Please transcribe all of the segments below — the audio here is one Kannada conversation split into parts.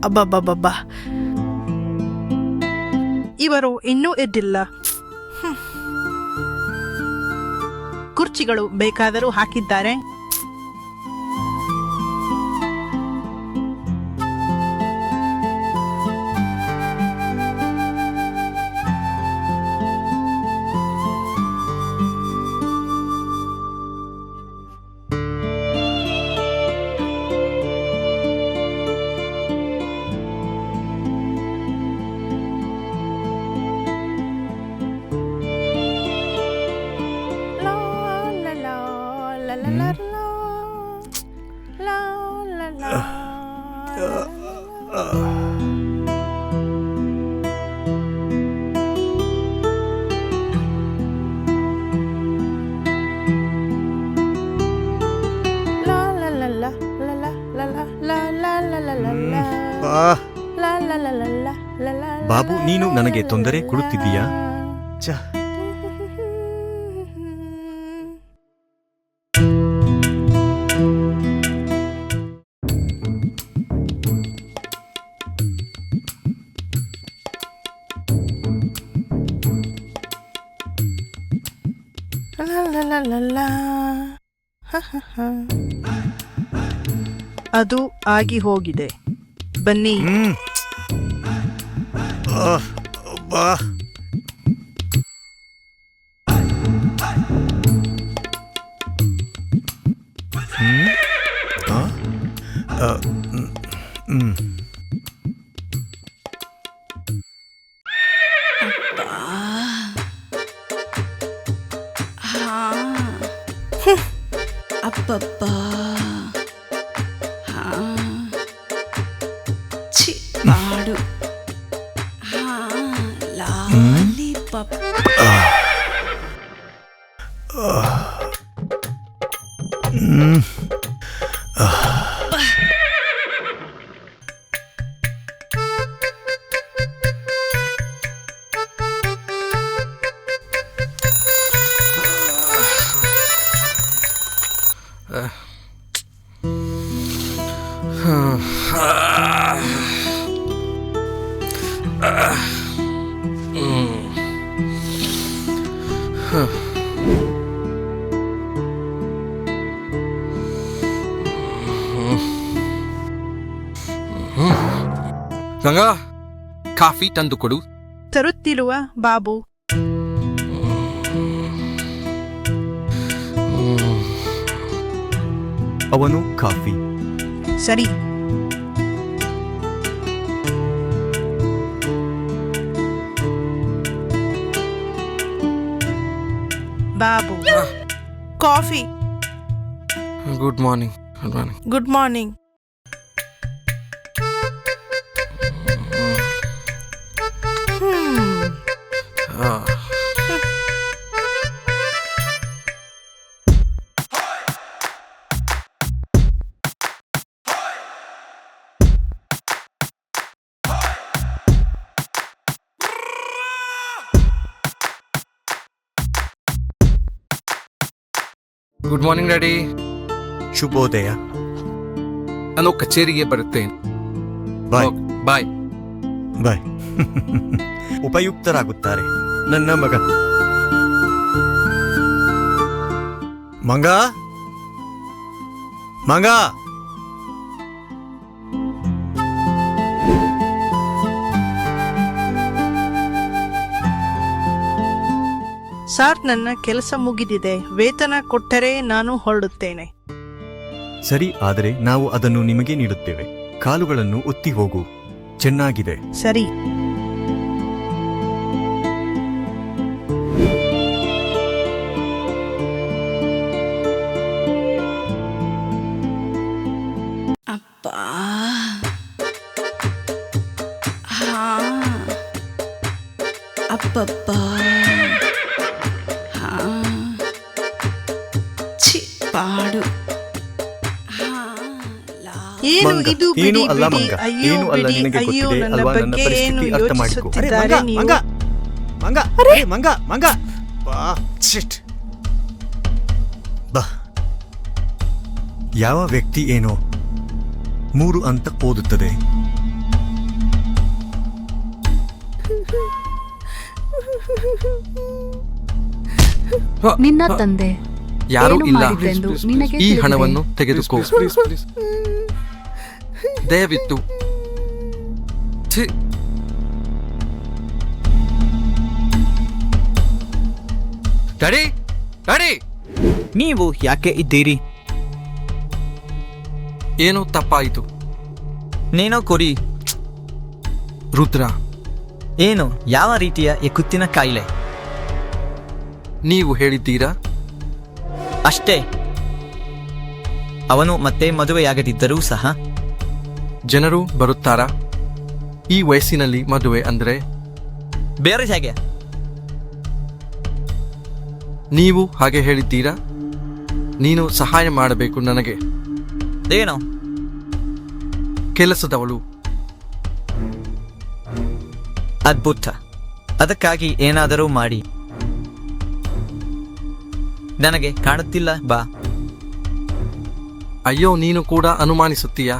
ಅಬ್ಬಬ್ಬಬ್ಬ, ಇವರು ಇನ್ನೂ ಎದ್ದಿಲ್ಲ. ಕುರ್ಚಿಗಳು ಬೇಕಾದರೂ ಹಾಕಿದ್ದಾರೆ. ಬಾಬು, ನೀನು ನನಗೆ ತೊಂದರೆ ಕೊಡುತ್ತಿದ್ದೀಯಾ? ಅದು ಆಗಿ ಹೋಗಿದೆ. ಬನ್ನಿ. ಅಪ್ಪಪ್ಪ, ಮಾಡು ಲಾಲಿಪಾಪ್. ರಂಗ, ಕಾಫಿ ತಂದು ಕೊಡು. ತರುತ್ತಿರುವ ಬಾಬು. ಅವನು ಕಾಫಿ. ಸರಿ. Babu, coffee. Good morning. Good morning. Good morning. Good morning daddy. ಶುಭೋದಯ. ನಾನು ಕಚೇರಿಗೆ ಬರುತ್ತೇನೆ. ಬಾಯ್. ಬಾಯ್ ಬಾಯ್. ಉಪಯುಕ್ತರಾಗುತ್ತಾರೆ ನನ್ನ ಮಗ. ಮಂಗ, ಮಂಗ. ಸಾರ್, ನನ್ನ ಕೆಲಸ ಮುಗಿದಿದೆ. ವೇತನ ಕೊಟ್ಟರೆ ನಾನು ಹೊರಡುತ್ತೇನೆ. ಸರಿ, ಆದರೆ ನಾವು ಅದನ್ನು ನಿಮಗೆ ನೀಡುತ್ತೇವೆ. ಕಾಲುಗಳನ್ನು ಒತ್ತಿ ಹೋಗು. ಚೆನ್ನಾಗಿದೆ. ಸರಿ. ಅಪ್ಪ, ಅಪ್ಪಪ್ಪ, ಪಾಡು. ಏನು ಇದು? ಏನು ಬಿಡಿ ಅಲ್ಲ ಬಿಡಿ. ಮಂಗ, ಅಯ್ಯೋ ಏನು ಅಲ್ಲ. ಬಿಡಿ. ನಿನಗೆ ಅಯ್ಯೋ, ಗೊತ್ತಿದೆ ನನ್ನ ಅಲ್ವಾ ನನ್ನ ಬಗ್ಗೆ ಏನು ಪರಿಸ್ಥಿತಿ? ಅರ್ಥ ಮಾಡಿಕೊ. ಯೋಚಿಸುತ್ತಿದ್ದಾರೆ ನೀವು? ಮಂಗ, ಮಂಗ, ಅರೆ ಮಂಗ, ಮಂಗ. ಬಾ, ಶಿಟ್. ಬಾ. ಯಾವ ವ್ಯಕ್ತಿ ಏನೋ 3 ಅಂತ ಓದುತ್ತದೆ. ನಿನ್ನ ತಂದೆ ಯಾರೂ ಏನು ಇಲ್ಲ. ಮಾಡಿದ್ದೆಂದು ನಿನಗೆ ಈ ತಿಳಿದಿದೆ. ಹಣವನ್ನು ತೆಗೆದುಕೋ. ದಯವಿಟ್ಟು. ಛೀ. ಡ್ಯಾಡಿ, ಡ್ಯಾಡಿ, ನೀವು ಯಾಕೆ ಇದ್ದೀರಿ? ಏನೋ ತಪ್ಪಾಯಿತು. ನೀನೋ ಕೊಡಿ. ರುದ್ರ, ಏನು ಯಾವ ರೀತಿಯ ಕುತ್ತಿನ ಕಾಯಿಲೆ? ನೀವು ಹೇಳಿದ್ದೀರಾ? ಅಷ್ಟೇ. ಅವನು ಮತ್ತೆ ಮದುವೆಯಾಗದಿದ್ದರೂ ಸಹ ಜನರು ಬರುತ್ತಾರಾ? ಈ ವಯಸ್ಸಿನಲ್ಲಿ ಮದುವೆ ಅಂದ್ರೆ? ಬೇರೆ ಹೇಗೆ? ನೀವು ಹಾಗೆ ಹೇಳಿದ್ದೀರಾ? ನೀನು ಸಹಾಯ ಮಾಡಬೇಕು ನನಗೆ. ಏನು? ಕೆಲಸದವಳು. ಅದ್ಭುತ. ಅದಕ್ಕಾಗಿ ಏನಾದರೂ ಮಾಡಿ. ನನಗೆ ಕಾಣುತ್ತಿಲ್ಲ. ಬಾ. ಅಯ್ಯೋ, ನೀನು ಕೂಡ ಅನುಮಾನಿಸುತ್ತೀಯಾ?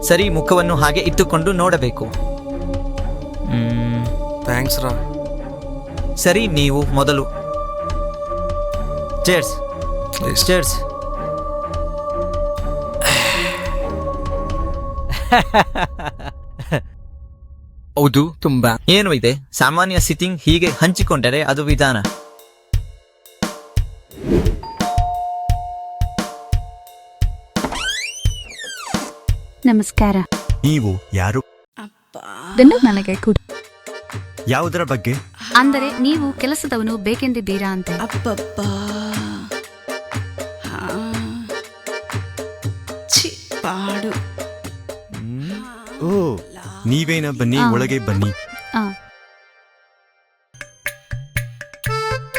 ಸರಿ, ಮುಖವನ್ನು ಹಾಗೆ ಇಟ್ಟುಕೊಂಡು ನೋಡಬೇಕು. ಥ್ಯಾಂಕ್ಸ್ ರಾ. ಸರಿ, ನೀವು ಮೊದಲು. ಚೇರ್ಸ್. ಚೇರ್ಸ್. ಹೌದು, ತುಂಬಾ. ಏನು ಇದೆ? ಸಾಮಾನ್ಯ ಸಿಟ್ಟಿಂಗ್ ಹೀಗೆ ಹಂಚಿಕೊಂಡರೆ ಅದು ವಿಧಾನ. ನಮಸ್ಕಾರ. ನೀವು ಯಾರು? ಅಪ್ಪ ಇದನ್ನು ನನಗೆ ಕೊಡು. ಯಾವುದರ ಬಗ್ಗೆ? ಅಂದರೆ ನೀವು ಕೆಲಸದವನು ಬೇಕೆಂದಿದ್ದೀರಾ ಅಂತ. ಅಪ್ಪಪ್ಪ. ಹಾ. ಛೀ, ಪಾಡು. ಓ, ನೀವೇನ? ಬನ್ನಿ, ಆ. ಒಳಗೆ ಬನ್ನಿ. ಆ.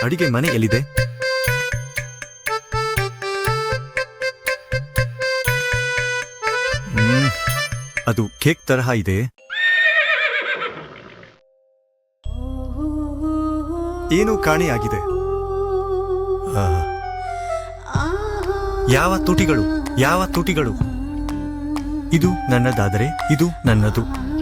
ಅಡಿಗೆ ಮನೆ ಎಲ್ಲಿದೆ? ಅದು ಕೇಕ್ ತರಹ ಇದೆ. ಏನು ಕಾಣೆಯಾಗಿದೆ? ಆಹಾ. ಯಾವ ತುಟಿಗಳು? ಯಾವ ತುಟಿಗಳು? ಇದು ನನ್ನದಾದರೆ ಇದು ನನ್ನದು.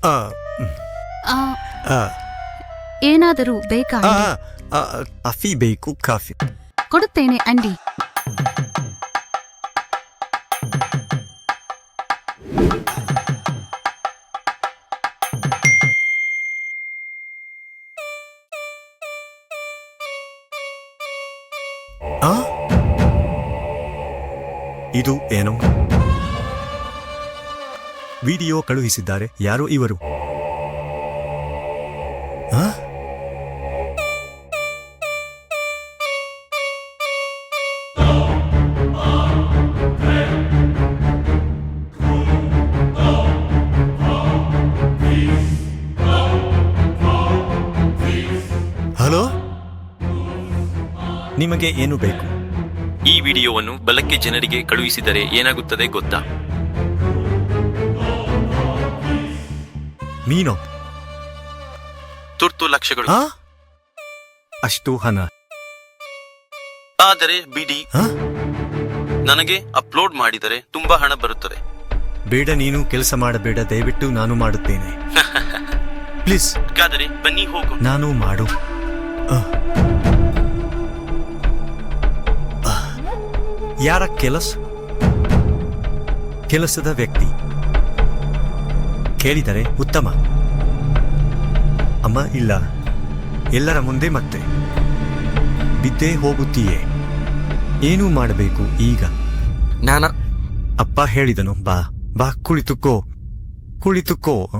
ಆ, ಆ, ಏನಾದರೂ ಬೇಕಾ? ಆ, ಆ, ಕಾಫಿ ಬೇಕು, ಕಾಫಿ. ಕೊಡುತ್ತೇನೆ ಅಂಡಿ. ಆ? ಇದು ಏನು? ವಿಡಿಯೋ ಕಳುಹಿಸಿದ್ದಾರೆ. ಯಾರು ಇವರು? ಆ? ಹಲೋ, ನಿಮಗೆ ಏನು ಬೇಕು? ಈ ವಿಡಿಯೋವನ್ನು ಬಲಕ್ಕೆ ಜನರಿಗೆ ಕಳುಹಿಸಿದರೆ ಏನಾಗುತ್ತದೆ ಗೊತ್ತಾ? ಮೀನು. ತುರ್ತು ಲಕ್ಷಗಳು. ಆ? ಅಷ್ಟು ಹಣ? ಆದರೆ ಬಿಡಿ, ಆ? ನನಗೆ ಅಪ್ಲೋಡ್ ಮಾಡಿದರೆ ತುಂಬಾ ಹಣ ಬರುತ್ತದೆ. ಬೇಡ, ನೀನು ಕೆಲಸ ಮಾಡಬೇಡ. ದಯವಿಟ್ಟು ನಾನು ಮಾಡುತ್ತೇನೆ. ಪ್ಲೀಸ್. ಹಾಗಾದರೆ ಬನ್ನಿ ಹೋಗು. ನಾನು ಮಾಡು. ಆ. ಆ. ಯಾರ ಕೆಲಸ? ಕೆಲಸದ ವ್ಯಕ್ತಿ. ಕೇಳಿದರೆ ಉತ್ತಮ. ಅಮ್ಮ ಇಲ್ಲ. ಎಲ್ಲರ ಮುಂದೆ ಮತ್ತೆ ಬಿದ್ದೇ ಹೋಗುತ್ತೀಯೇ. ಏನು ಮಾಡಬೇಕು ಈಗ? ಅಪ್ಪ ಹೇಳಿದನು, ಬಾ ಬಾ, ಕುಳಿತುಕೋ, ಕುಳಿತುಕೋ.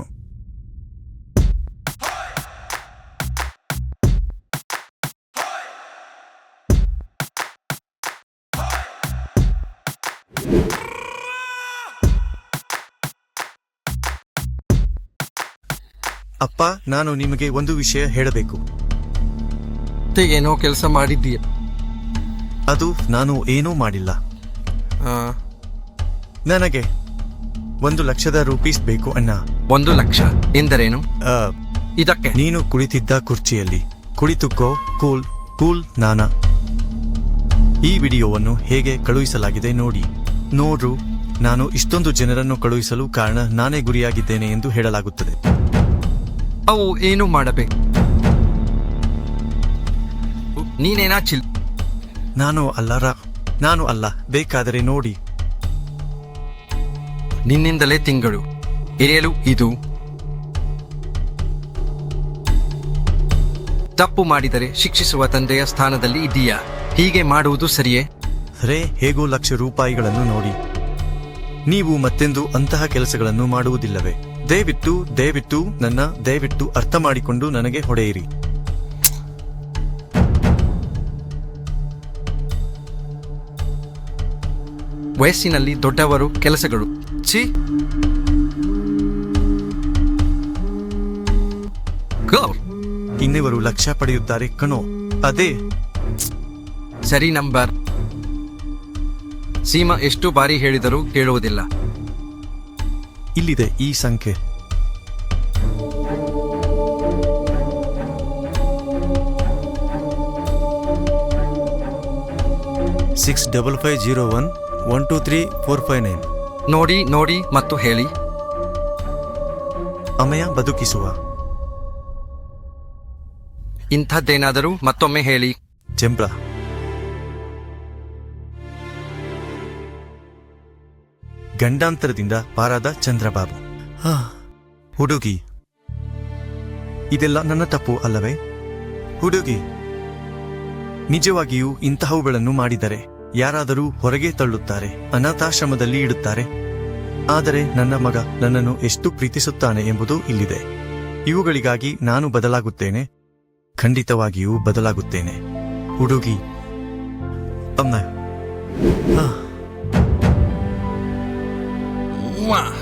ಅಪ್ಪ, ನಾನು ನಿಮಗೆ ಒಂದು ವಿಷಯ ಹೇಳಬೇಕು. ಏನೋ ಕೆಲಸ ಮಾಡಿದ್ದೀಯ? ಅದು ನಾನು ಏನೂ ಮಾಡಿಲ್ಲ. ಆ, ನನಗೆ 1,00,000 ರೂಪೀಸ್ ಬೇಕು ಅಣ್ಣ. 1,00,000 ಎಂದರೇನು? ಆ, ಇದಕ್ಕೆ ನೀನು ಕುಳಿತಿದ್ದ ಕುರ್ಚಿಯಲ್ಲಿ ಕುಳಿತುಕೋ. ಕೂಲ್ ಕೂಲ್ ನಾನಾ. ಈ ವಿಡಿಯೋವನ್ನು ಹೇಗೆ ಕಳುಹಿಸಲಾಗಿದೆ ನೋಡಿ. ನೋಡ್ರು, ನಾನು ಇಷ್ಟೊಂದು ಜನರನ್ನು ಕಳುಹಿಸಲು ಕಾರಣ ನಾನೇ ಗುರಿಯಾಗಿದ್ದೇನೆ ಎಂದು ಹೇಳಲಾಗುತ್ತದೆ. ಅವು ಏನು ಮಾಡಬೇಕು? ನೀನೇನಾ ಚಿಲ್? ನಾನು ಅಲ್ಲ. ಬೇಕಾದರೆ ನೋಡಿ. ನಿನ್ನಿಂದಲೇ ತಿಂಗಳು ಎರೆಯಲು ಇದು ತಪ್ಪು ಮಾಡಿದರೆ ಶಿಕ್ಷಿಸುವ ತಂದೆಯ ಸ್ಥಾನದಲ್ಲಿ ಇದೆಯಾ? ಹೀಗೆ ಮಾಡುವುದು ಸರಿಯೇ? ರೇ, ಹೇಗೋ ₹1,00,000 ನೋಡಿ. ನೀವು ಮತ್ತೆಂದು ಅಂತಹ ಕೆಲಸಗಳನ್ನು ಮಾಡುವುದಿಲ್ಲವೇ? ದಯವಿಟ್ಟು ಅರ್ಥ ಮಾಡಿಕೊಂಡು ನನಗೆ ಹೊಡೆಯಿರಿ. ವಯಸ್ಸಿನಲ್ಲಿ ದೊಡ್ಡವರು ಕೆಲಸಗಳು ಛೀ. ಗೌರ್, ಇನ್ನಿವರು ಲಕ್ಷ್ಯ ಪಡೆಯುತ್ತಾರೆ ಕಣೋ. ಅದೇ ಸರಿ ನಂಬರ್. ಸೀಮಾ ಎಷ್ಟು ಬಾರಿ ಹೇಳಿದರೂ ಕೇಳುವುದಿಲ್ಲ. ಇಲ್ಲಿದೆ ಈ ಸಂಖ್ಯೆ. 6550112345 ನೋಡಿ ಮತ್ತು ಹೇಳಿ. ಅಮಯ ಬದುಕಿಸುವ. ಇಂಥದ್ದೇನಾದರೂ ಮತ್ತೊಮ್ಮೆ ಹೇಳಿ. ಚೆಂಬ್ರ. ಗಂಡಾಂತರದಿಂದ ಪಾರಾದ ಚಂದ್ರಬಾಬು. ಹುಡುಗಿ. ಇದೆಲ್ಲ ನನ್ನ ತಪ್ಪು ಅಲ್ಲವೇ? ಹುಡುಗಿ ನಿಜವಾಗಿಯೂ ಇಂತಹವುಗಳನ್ನು ಮಾಡಿದರೆ ಯಾರಾದರೂ ಹೊರಗೆ ತಳ್ಳುತ್ತಾರೆ, ಅನಾಥಾಶ್ರಮದಲ್ಲಿ ಇಡುತ್ತಾರೆ. ಆದರೆ ನನ್ನ ಮಗ ನನ್ನನ್ನು ಎಷ್ಟು ಪ್ರೀತಿಸುತ್ತಾನೆ ಎಂಬುದು ಇಲ್ಲಿದೆ. ಇವುಗಳಿಗಾಗಿ ನಾನು ಬದಲಾಗುತ್ತೇನೆ, ಖಂಡಿತವಾಗಿಯೂ ಬದಲಾಗುತ್ತೇನೆ. ಹುಡುಗಿ. ಅಮ್ಮ. ವಾ